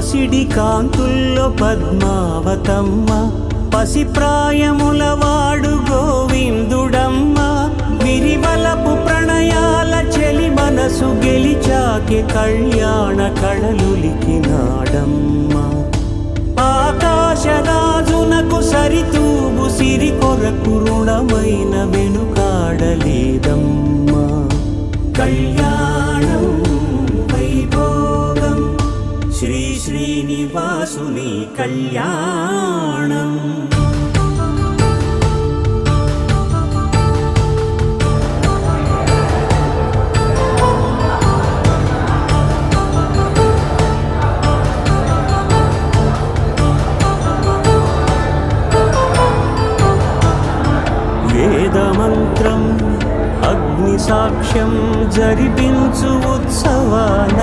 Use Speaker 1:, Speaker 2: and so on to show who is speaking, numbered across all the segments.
Speaker 1: పసిడి కాంతుల్లో పద్మావతమ్మ, పసిప్రాయముల వాడు గోవిందుడమ్మ. విరివలపు ప్రణయాల చెలి మనసు గెలిచాకే కళ్యాణ కళలులికినాడమ్మ. ఆకాశరాజునకు సరితూగు సిరి కొరకు రుణమైన వెనుకాడలేదమ్మా. కళ్యాణం వైభోగం శ్రీ శ్రీనివాసుని కళ్యాణం. వేదమంత్రం అగ్ని సాక్ష్యం జరిపించు ఉత్సవాన,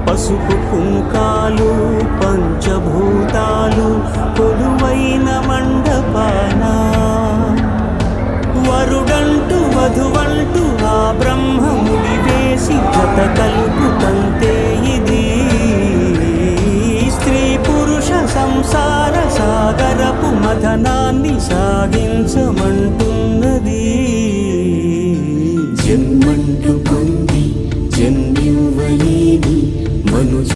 Speaker 1: పసుపు కుంకాలు పంచభూతాలు కొలువైన మండపాన. వరుడంటూ వధువంటూ ఆ బ్రహ్మముడి వేసి జత కల్పుతంతే ఇది. స్త్రీ పురుష సంసార సాగరపు మథనాన్ని సాగించమం